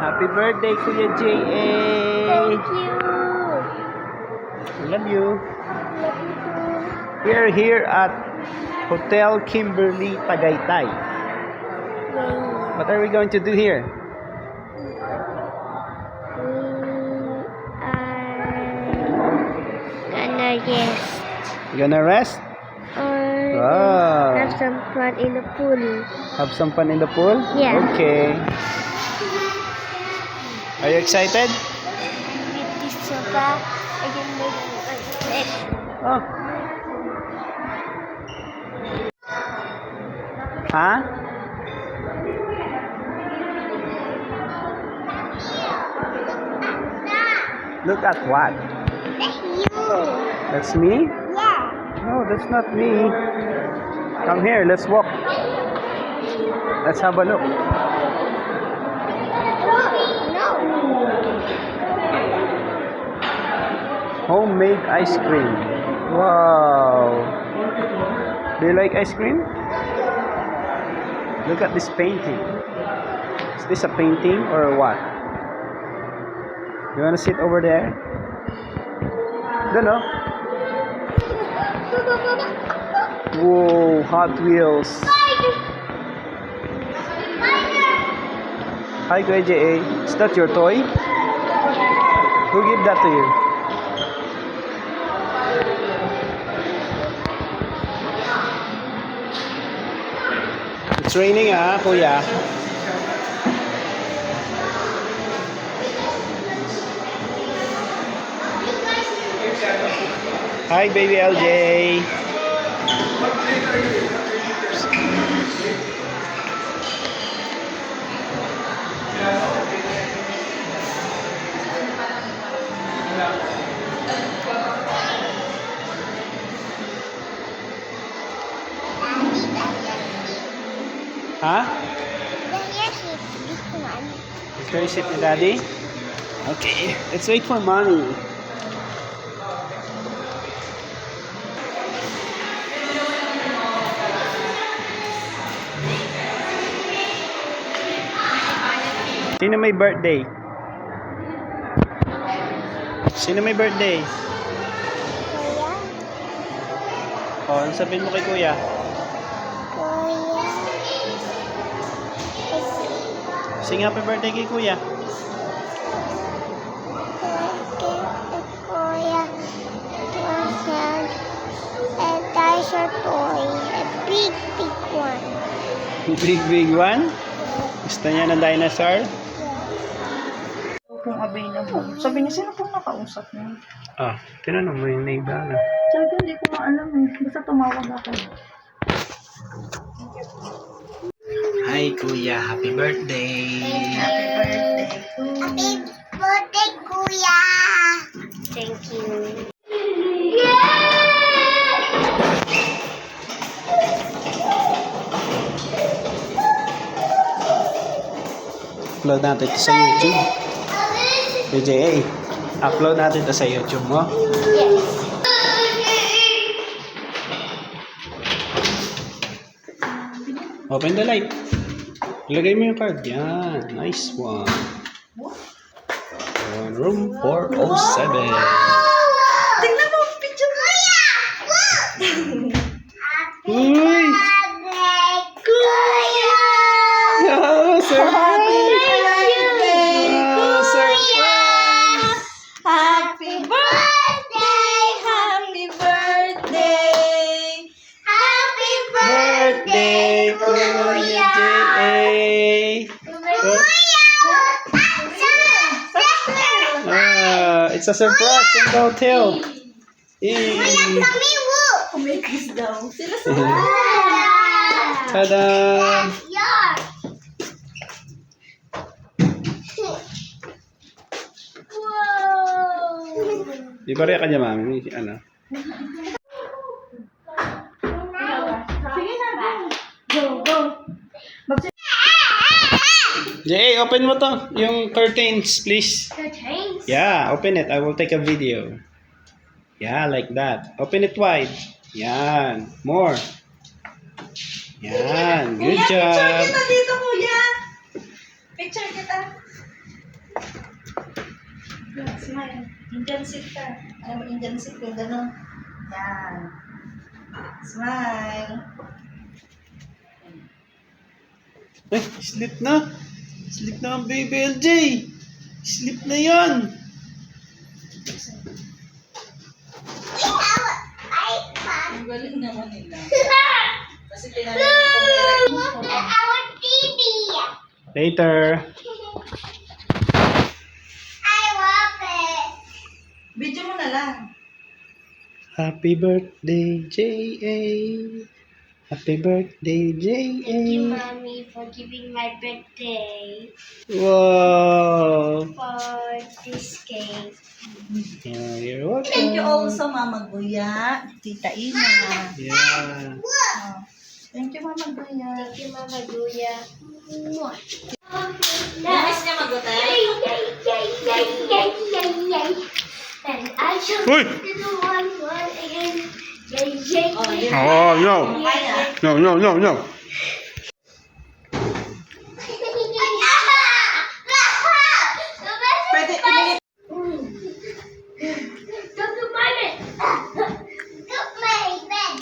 Happy birthday, Kuya J.A. Thank you. I love you. Love you too. We are here at Hotel Kimberly, Tagaytay. Yay. What are we going to do here? We are gonna rest. You gonna rest? Or Wow. have some fun in the pool. Have some fun in the pool? Yeah. Okay. Are you excited? With this sofa, I can make it. Oh. Huh? Look at what? That's you. That's me? Yeah. No, that's not me. Come here, let's walk. Let's have a look. No. Homemade ice cream. Wow. Do you like ice cream? Look at this painting. Is this a painting or what? You wanna sit over there? Don't know. Whoa, Hot Wheels. Hi, Kuya J.A. Is that your toy? Who gave that to you? It's raining, Kuya. Hi, baby LJ. Huh? Can you sit with Daddy? Okay, let's wait for Mommy. Sino may birthday? Sino may birthday? Oh, ano sabihin mo kay Kuya? Sing happy birthday kay Kuya. A dinosaur toy. A big one. Big one? Gusto niya ng dinosaur? Kung available. Sabi niya, sino pong nakausap niya? Ah, tinanong mo yung neighbor. Sabi ko, hindi ko nga alam eh. Basta tumawag ako. Hi Kuya, happy birthday! Happy birthday. Happy birthday, Kuya! Thank you. Upload natin ito sa YouTube. BJA, upload natin ito sa YouTube mo. Yes. Open the light. Ilagay mo yung card. Yan. Nice one. Room 407. Tingnan mo, picture mo. Uy! Kuya! Oh, surprise! Oh, surprise! Happy birthday! Happy birthday! Happy Birthday, Kuya J.A. It's a surprise from the hotel. Yay! Kumikis daw. Sila sa Tada! Di ba rin kanya mami? Ano? Sige na, go, go. J.A., open mo to. Yung curtains, please. Curtains? Yeah, open it. I will take a video. Yeah, like that. Open it wide. Yan. More. Yan. Good Kuya, picture job. kita dito, kuya. Picture kita. smile. Indian seat ka. Alam mo, Indian seat ka. Ganun. Yan. Smile. Eh, sleep na. Sleep na ang baby LJ. Sleep na yan. Ang galing naman nila. Kasi tinanong ko Later. video mo na lang. Happy birthday, J.A. Happy birthday, Thank you, J.A. Mommy, for giving my birthday Wow. for this cake. Yeah, you're welcome. Thank you also, Mama Guya. Tita Ina. Yeah. Oh. Thank you, Mama Guya. Thank you, Mama Guya. Mwah. Namiss niya magutay? Yay, yay, yay, yay, yay, yay, yay. And I shall Uy! do the one again. Yay, yay, Oh, yay. yun. Oh, no. Kaya. No. Pwede, pwede. Go to my bed. Go my bed.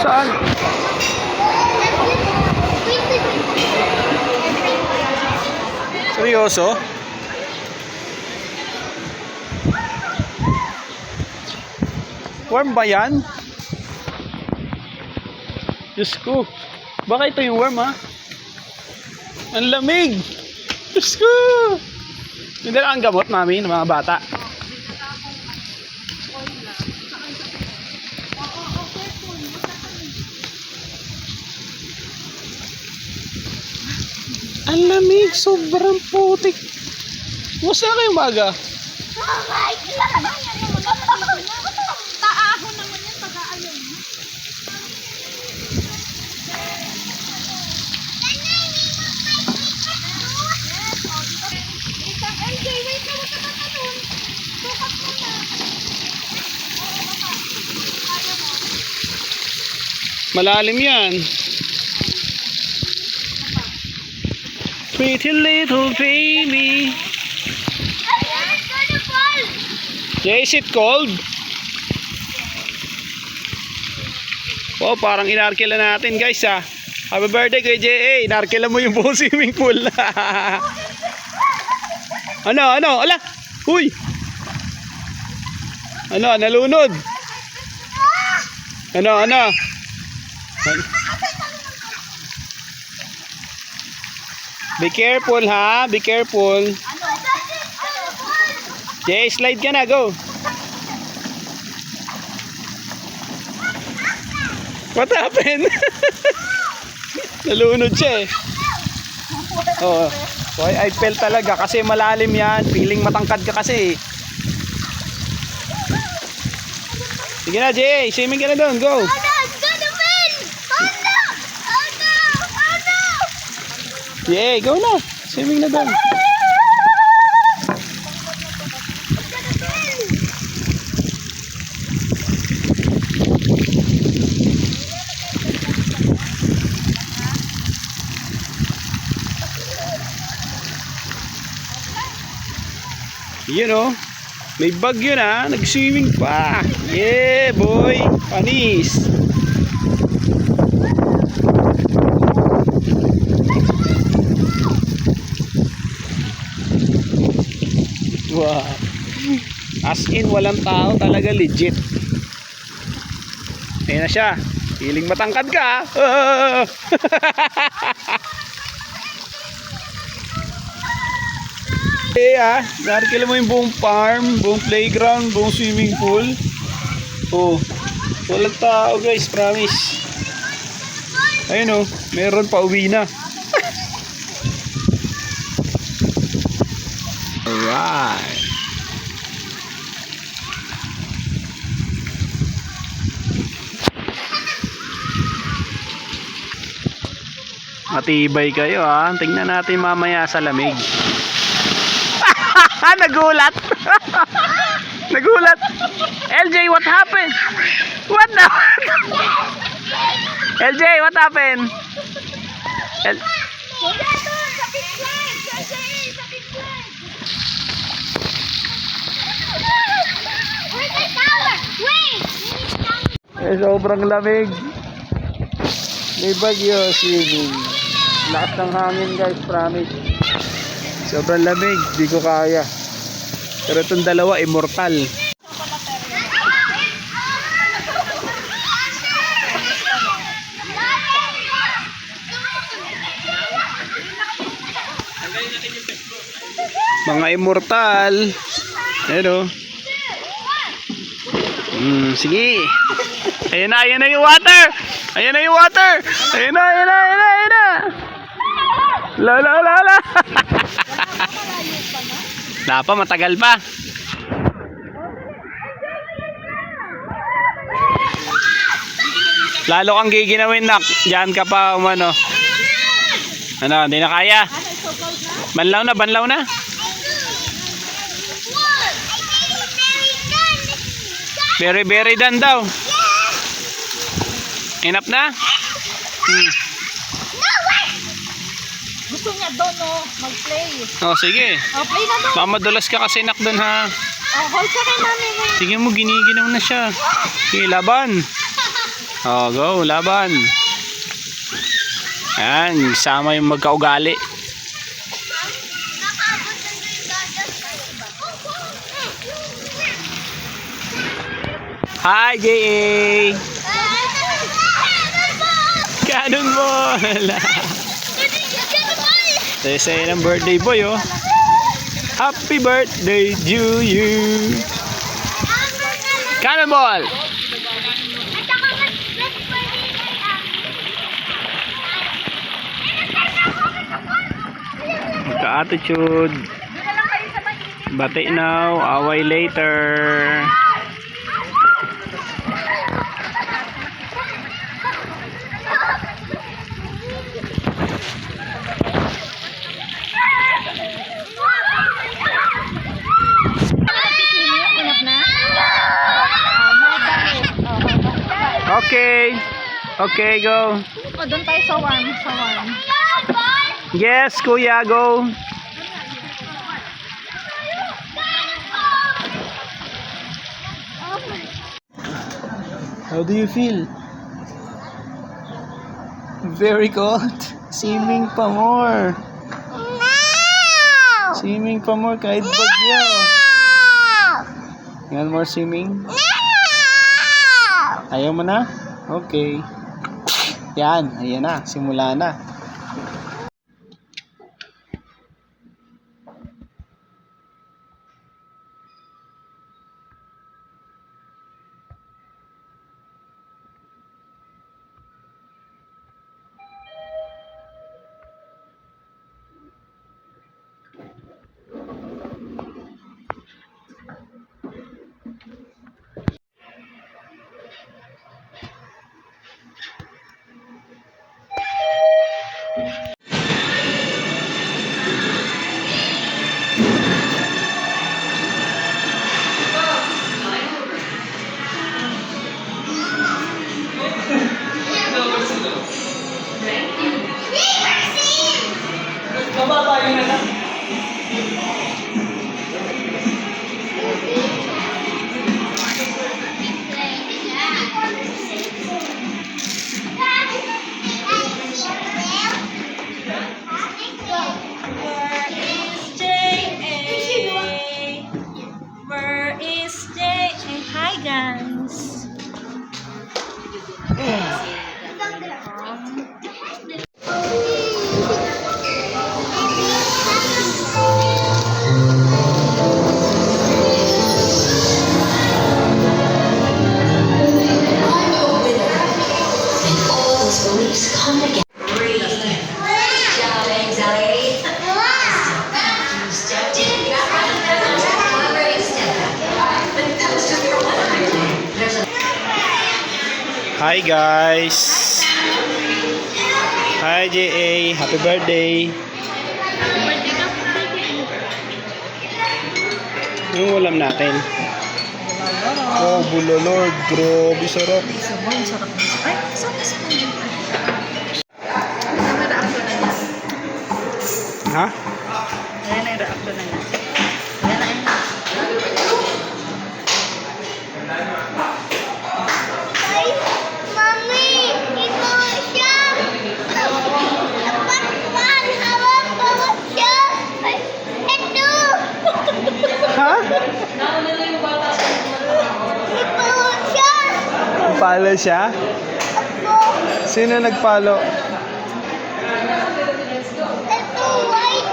Saan? Seryoso? Warm ba yan? Diyos ko. Baka ito yung warm, ha? Ang lamig! Diyos ko! Hindi lang ang gamot, mami, ng mga bata. Ang lamig, sobrang putik. Musta na kayong maga? Taahon naman yan pag-aayon. LJ, wait na, wag ka tatanong. Sukat mo na. Malalim yan. Pretty little baby. It's gonna fall. Yeah, is it cold? Wow, parang inarkila natin guys ha. Happy birthday kay J.A. Inarkila mo yung buong swimming pool. Ano? Ala! Uy! Nalunod? Ano? Be careful ha, be careful. Jay, slide ka na, go. What happened? Nalunod siya eh. Oh, I fell talaga kasi malalim yan. Feeling matangkad ka kasi. Sige na, Jay, swimming ka na doon, go. Oh no, it's gonna win! Oh no! Oh no! Oh no! Jay, go na. Swimming na doon. You know, may bagyo na, nag-swimming pa. Yeah, boy. Panis. Wow. As in, walang tao talaga, legit. Ayan na siya. Feeling matangkad ka. Narkila mo yung buong farm, buong playground, buong swimming pool. Oh, Walang tao guys, promise. Ayun oh, meron pa, uwi na. Alright. Matibay kayo ha. Tingnan natin mamaya sa lamig. Nagulat. Nagulat. LJ, what happened? What the? LJ, what happened? Sobrang lamig. May bagyo, swimming. Lakas ng hangin guys, promise. Sobrang lamig, di ko kaya. Pero itong dalawa, immortal. Mga immortal. Ayan o. Sige. Ayan na yung water. Ayan na yung water. Ayan na. La. Wala pa, matagal pa. Lalo kang giginawin, nak. Diyan ka pa umano. Ano, hindi na kaya. Banlaw na. Very done daw. Enough na? Gusto niya doon, oh, mag-play. Oh, sige. Oh, play na doon. Baka madulas ka kasi nak doon ha. Oh, hold ka kay mami. Sige mo, giniginaw na siya. Sige, laban. Oh, go, laban. Ayan, sama yung magkaugali. Hi, J.A. Cannonball. Say ng birthday boy, oh. Happy birthday to you. Cannonball. Ka-attitude. Bati now, away later. Okay, go. O, doon tayo sa one. Yes, kuya, go. How do you feel? Very cold. Swimming pa more. Swimming pa more kahit bagyo. You want more swimming? Ayaw mo na? Okay. Yan, ayan na, simula na. Hi guys! Hi JA! Happy birthday! Yung ulam natin. Oh, bulolord. Grabe sarap. Sabaw, sarap na. Ay, sarap sa pangit. Ano na reaction na niya? Ha? Ayan na yung reaction na niya. Ayan na yun. Ay, Mami, ito siya. Dapat man, hawak bawat siya. Ay, ito. Ha? Ito siya. Palo siya? Ako. Sino nagpalo? Ito, white.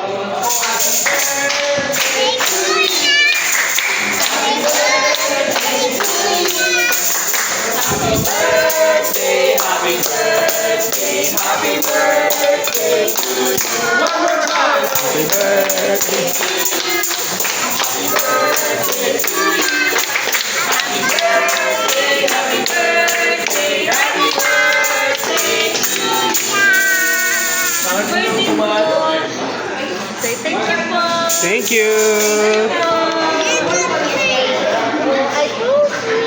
Happy birthday. Say thank you po. Thank you. I told you.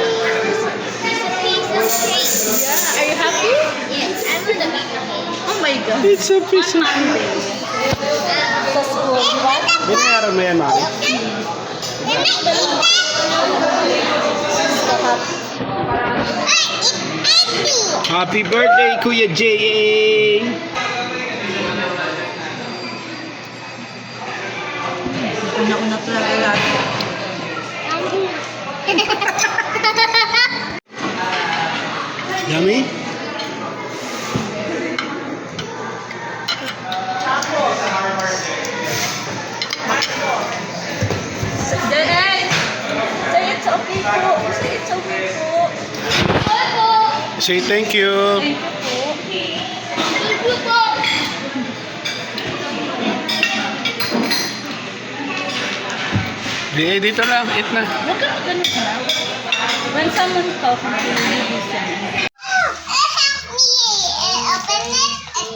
It's a piece of cake. Yeah, are you happy? Yes, I'm gonna make a cake. Oh my God. It's a piece of Sa school, di ba? Binayaran mo yan, mami. Happy birthday, Kuya J.A. Una-una talaga lahat. Yummy? Hey! Say it's okay po. Say it's okay po. Say thank you. Thank you po. Dito lang, eat na. Huwag ka ganun na. When someone talks to you, you listen.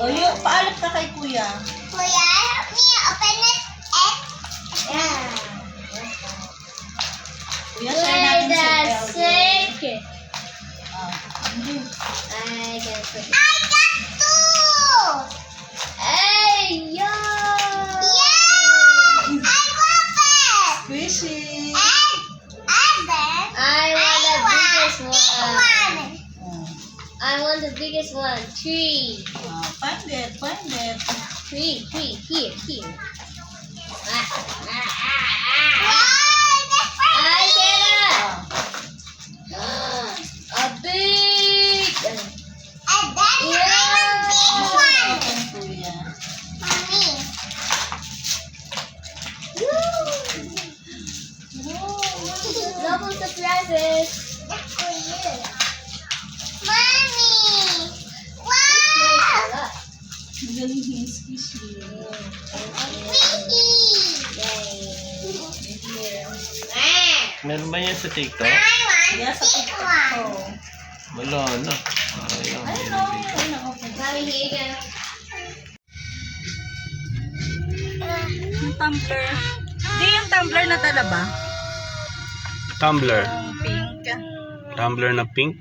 O yun, paalat ka kay kuya. Kuya, share natin sa LD. Squishy. I want the biggest one. Tree. Find it, find it. Tree, here. I get a big. Kuya. Double surprises. Magaling yung squishy. Meron ba yan sa TikTok? Kaya sa TikTok ko. Wala na. Ayun. Mommy, here you go. Yung tumbler. Di yung tumbler na talaba. Tumbler. Yung pink. Tumbler na pink.